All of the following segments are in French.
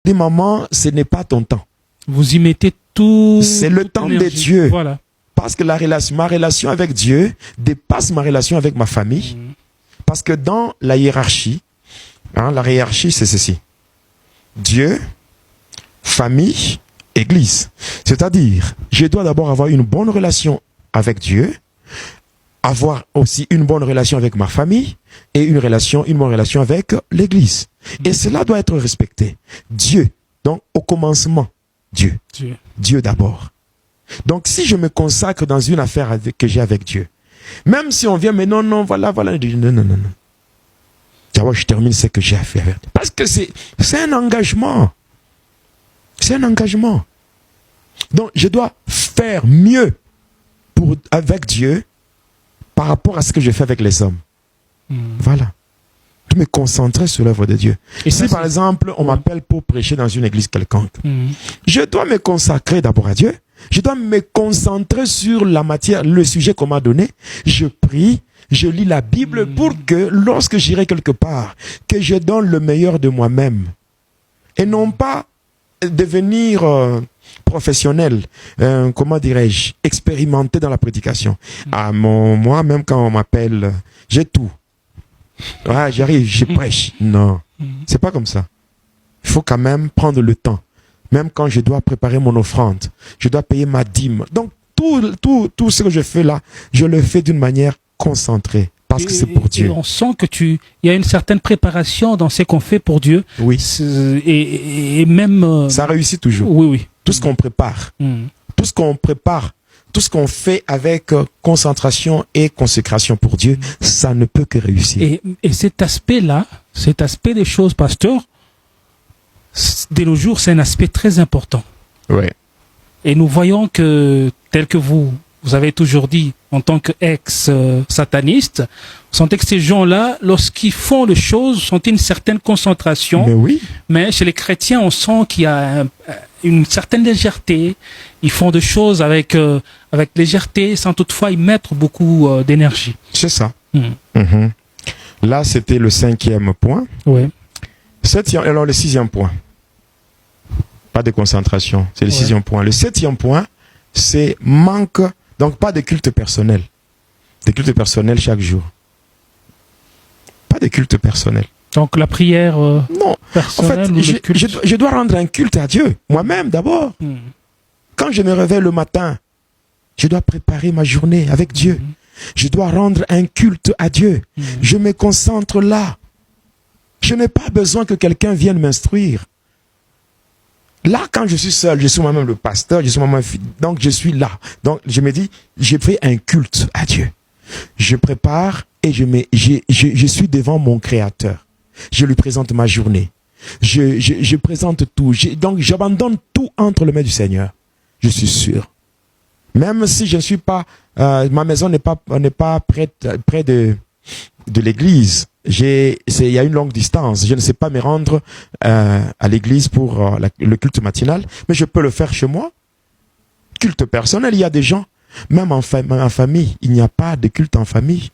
Dis maman, ce n'est pas ton temps. Vous y mettez tout. C'est le temps de Dieu. Voilà. Parce que ma relation avec Dieu dépasse ma relation avec ma famille. Parce que dans la hiérarchie, la hiérarchie c'est ceci. Dieu, famille, Église. C'est-à-dire, je dois d'abord avoir une bonne relation avec Dieu, avoir aussi une bonne relation avec ma famille et une bonne relation avec l'Église. Et cela doit être respecté. Dieu, donc au commencement, Dieu. Dieu d'abord. Donc si je me consacre dans une affaire que j'ai avec Dieu, même si on vient, mais non, voilà, non. D'abord je termine ce que j'ai à faire. Parce que c'est un engagement. C'est un engagement. Donc je dois faire mieux avec Dieu par rapport à ce que je fais avec les hommes. Voilà. Je me concentrer sur l'œuvre de Dieu. Et si par exemple on m'appelle pour prêcher dans une église quelconque, je dois me consacrer d'abord à Dieu. Je dois me concentrer sur la matière, le sujet qu'on m'a donné. Je prie, je lis la Bible pour que lorsque j'irai quelque part, que je donne le meilleur de moi-même. Et non pas devenir professionnel, comment dirais-je, expérimenté dans la prédication. Moi, même quand on m'appelle, j'ai tout. Ouais, j'arrive, je prêche. Non, c'est pas comme ça. Il faut quand même prendre le temps. Même quand je dois préparer mon offrande, je dois payer ma dîme. Donc, tout ce que je fais là, je le fais d'une manière concentrée. Parce que c'est pour Dieu. Et on sent que il y a une certaine préparation dans ce qu'on fait pour Dieu. Oui. Et même... ça réussit toujours. Oui. Tout ce qu'on prépare. Tout ce qu'on prépare. Tout ce qu'on fait avec concentration et consécration pour Dieu, ça ne peut que réussir. Et cet aspect-là, cet aspect des choses, pasteur, de nos jours, c'est un aspect très important. Ouais. Et nous voyons que, tel que vous avez toujours dit, en tant qu'ex-sataniste, vous sentez que ces gens-là, lorsqu'ils font les choses, sont une certaine concentration. Mais oui. Mais chez les chrétiens, on sent qu'il y a une certaine légèreté. Ils font des choses avec légèreté, sans toutefois y mettre beaucoup d'énergie. C'est ça. Là, c'était le 5e point. Ouais. Alors, le 6e point. Pas de concentration. C'est le 6e point. Le 7e point, c'est manque. Donc, pas de culte personnel. Des cultes personnels chaque jour. Pas de culte personnel. Donc, la prière non. personnelle. En fait, je dois rendre un culte à Dieu. Moi-même, d'abord. Quand je me réveille le matin, je dois préparer ma journée avec Dieu. Je dois rendre un culte à Dieu. Je me concentre là. Je n'ai pas besoin que quelqu'un vienne m'instruire. Là, quand je suis seul, je suis moi-même le pasteur, je suis moi-même, donc je suis là. Donc, je me dis, je fais un culte à Dieu. Je prépare et je suis devant mon Créateur. Je lui présente ma journée. Je présente tout. Donc, j'abandonne tout entre les mains du Seigneur. Je suis sûr. Même si je ne suis pas, ma maison n'est pas près de l'église. Il y a une longue distance. Je ne sais pas me rendre à l'église pour le culte matinal, mais je peux le faire chez moi. Culte personnel, il y a des gens, même en famille, il n'y a pas de culte en famille.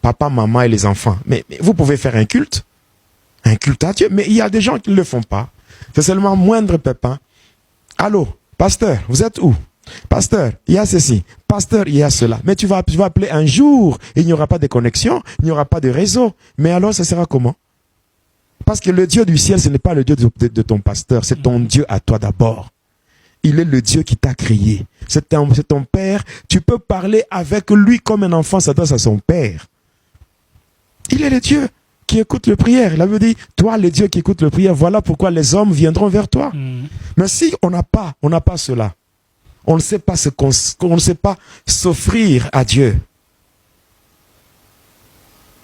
Papa, maman et les enfants. Mais vous pouvez faire un culte à Dieu, mais il y a des gens qui ne le font pas. C'est seulement moindre pépin. Allô, pasteur, vous êtes où? Pasteur, il y a ceci. Pasteur, il y a cela. Mais tu vas appeler un jour, il n'y aura pas de connexion, il n'y aura pas de réseau. Mais alors, ça sera comment? Parce que le Dieu du ciel, ce n'est pas le Dieu de ton pasteur, c'est ton Dieu à toi d'abord. Il est le Dieu qui t'a créé. C'est ton père. Tu peux parler avec lui comme un enfant s'adresse à son père. Il est le Dieu qui écoute le prière. Il avait dit, toi, le Dieu qui écoute le prière, voilà pourquoi les hommes viendront vers toi. Mais si on n'a pas cela, on ne sait pas on ne sait pas s'offrir à Dieu.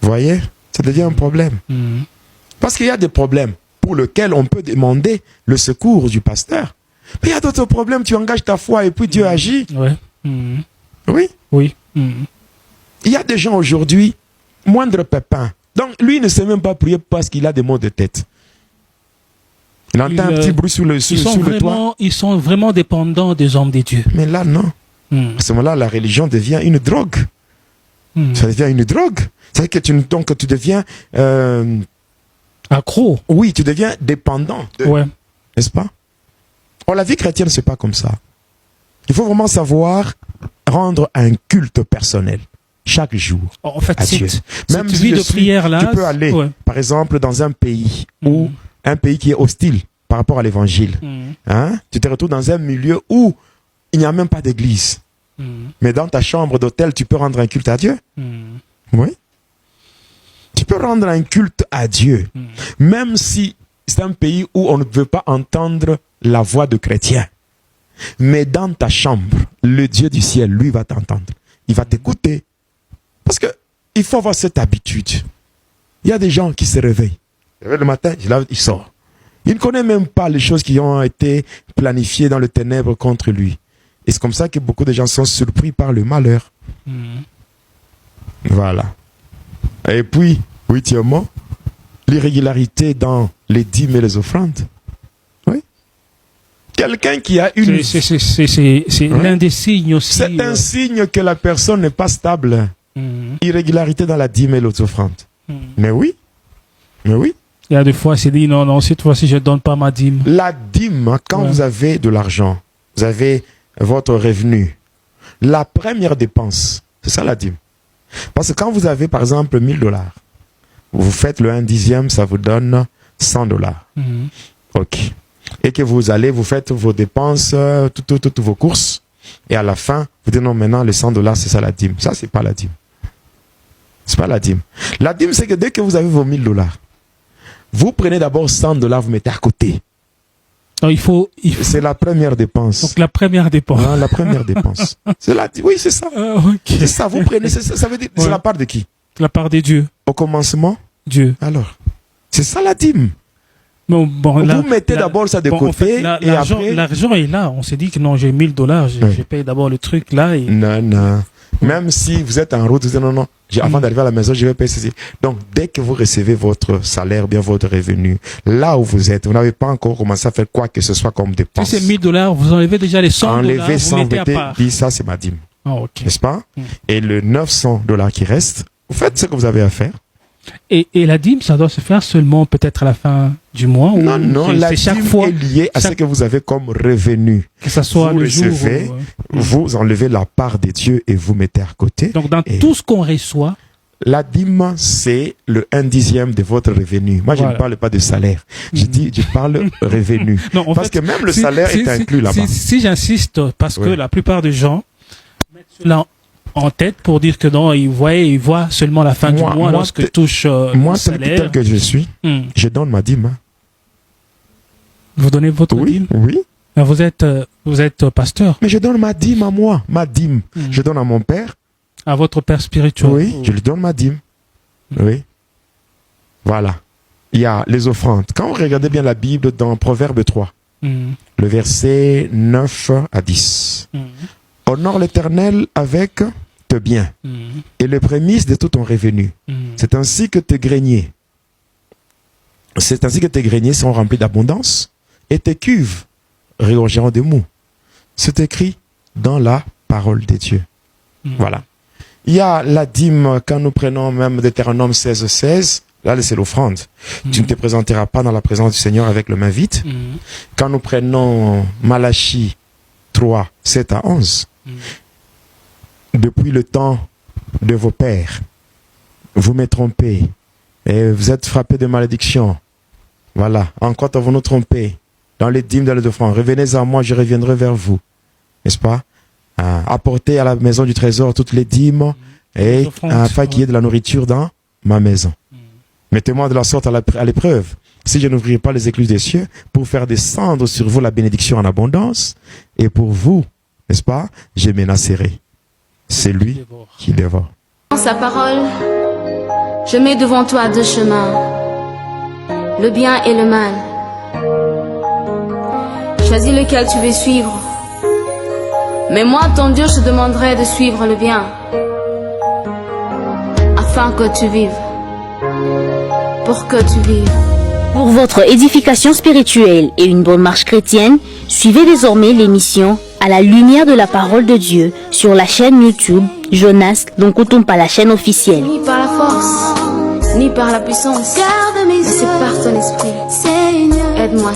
Vous voyez? Ça devient un problème. Parce qu'il y a des problèmes pour lesquels on peut demander le secours du pasteur. Mais il y a d'autres problèmes, tu engages ta foi et puis Dieu agit. Ouais. Oui? Oui. Il y a des gens aujourd'hui, moindre pépin. Donc lui il ne sait même pas prier parce qu'il a des maux de tête. Il entend un petit bruit sous le toit. Ils sont vraiment dépendants des hommes de Dieu. Mais là, non. À ce moment-là, la religion devient une drogue. Ça devient une drogue. C'est-à-dire que tu deviens Accro. Oui, tu deviens dépendant. Ouais. N'est-ce pas? Or, la vie chrétienne, c'est pas comme ça. Il faut vraiment savoir rendre un culte personnel chaque jour. En fait, à Dieu. Même cette vie de prière-là, tu peux aller, par exemple, dans un pays où un pays qui est hostile par rapport à l'évangile. Hein? Tu te retrouves dans un milieu où il n'y a même pas d'église. Mais dans ta chambre d'hôtel, tu peux rendre un culte à Dieu. Oui. Tu peux rendre un culte à Dieu. Même si c'est un pays où on ne veut pas entendre la voix de chrétiens. Mais dans ta chambre, le Dieu du ciel, lui, va t'entendre. Il va t'écouter. Parce que il faut avoir cette habitude. Il y a des gens qui se réveillent. Le matin, il sort. Il ne connaît même pas les choses qui ont été planifiées dans le ténèbre contre lui. Et c'est comme ça que beaucoup de gens sont surpris par le malheur. Voilà. Et puis, huitièmement, l'irrégularité dans les dîmes et les offrandes. Oui. Quelqu'un qui a une... C'est l'un des signes aussi. C'est un signe que la personne n'est pas stable. Irrégularité dans la dîme et les offrandes. Mais oui. Mais oui. Il y a des fois, c'est dit, non, cette fois-ci, je ne donne pas ma dîme. La dîme, quand vous avez de l'argent, vous avez votre revenu, la première dépense, c'est ça la dîme. Parce que quand vous avez, par exemple, 1000 $, vous faites le 1/10, ça vous donne 100 $. Ok. Et que vous allez, vous faites vos dépenses, toutes vos courses, et à la fin, vous dites non, maintenant, les 100 $, c'est ça la dîme. Ça, c'est pas la dîme. C'est pas la dîme. La dîme, c'est que dès que vous avez vos 1000 $, vous prenez d'abord 100 $, vous mettez à côté. Donc, il faut... C'est la première dépense. Donc la première dépense. Ah, la première dépense. Oui, c'est ça. Okay. C'est ça, vous prenez, ça veut dire, c'est la part de qui? La part de Dieu. Au commencement? Dieu. Alors, c'est ça la dîme. Bon, vous mettez d'abord ça de côté, en fait, et après... L'argent est là. On s'est dit que non, j'ai 1000 $, je paye d'abord le truc là. Et... Non. Même si vous êtes en route, vous dites non, avant d'arriver à la maison, je vais payer ceci. Donc, dès que vous recevez votre salaire, bien votre revenu, là où vous êtes, vous n'avez pas encore commencé à faire quoi que ce soit comme dépense. Si c'est 1000 $, vous enlevez déjà les 100 $, enlevez 100, vous mettez à part. Dit ça, c'est ma dîme. Okay. N'est-ce pas? Et le 900 $ qui reste, vous faites ce que vous avez à faire. Et la dîme, ça doit se faire seulement peut-être à la fin du mois? Non, la dîme est liée à ce que vous avez comme revenu. Que ça soit vous le recevez, jour. Vous enlevez la part de Dieu et vous mettez à côté. Donc dans tout ce qu'on reçoit, la dîme, c'est le 1/10 de votre revenu. Moi, je ne parle pas de salaire. Je parle revenu. Non, parce que même le salaire est inclus là-bas. Si j'insiste, parce que la plupart des gens mettent cela en tête pour dire que non, ils voient seulement la fin du mois lorsque touche moi, le salaire. Tel que je suis, je donne ma dîme. Hein. Vous donnez votre dîme? Oui. Vous êtes pasteur. Mais je donne ma dîme à moi. Ma dîme. Je donne à mon père. À votre père spirituel. Oui, je lui donne ma dîme. Oui. Voilà. Il y a les offrandes. Quand vous regardez bien la Bible dans Proverbe 3, le verset 9 à 10. Honore l'Éternel avec tes biens et les prémices de tout ton revenu. C'est ainsi que tes greniers seront remplis d'abondance et tes cuves regorgeront de mou. C'est écrit dans la parole de Dieu. Voilà. Il y a la dîme, quand nous prenons même Deutéronome 16:16, là c'est l'offrande. Tu ne te présenteras pas dans la présence du Seigneur avec le main vide. Quand nous prenons Malachie 3:7 à 11, depuis le temps de vos pères, vous me trompez et vous êtes frappés de malédiction. Voilà, encore vous nous trompez dans les dîmes, dans les offrandes. Revenez à moi, je reviendrai vers vous. N'est-ce pas? Apportez à la maison du trésor toutes les dîmes et afin qu'il y ait de la nourriture dans ma maison. Mettez-moi de la sorte à l'épreuve. Si je n'ouvrirai pas les écluses des cieux pour faire descendre sur vous la bénédiction en abondance, et pour vous, n'est-ce pas, je menacerai. C'est lui qui dévore. Dans sa parole, je mets devant toi deux chemins, le bien et le mal. Choisis lequel tu veux suivre. Mais moi, ton Dieu, je te demanderai de suivre le bien, afin que tu vives, pour que tu vives. Pour votre édification spirituelle et une bonne marche chrétienne, suivez désormais l'émission À la lumière de la parole de Dieu sur la chaîne YouTube Jonas Lonkutumpa, la chaîne officielle. Par la force. ni par la puissance, Garde mes mais c'est yeux, par ton esprit. Seigneur. Aide-moi.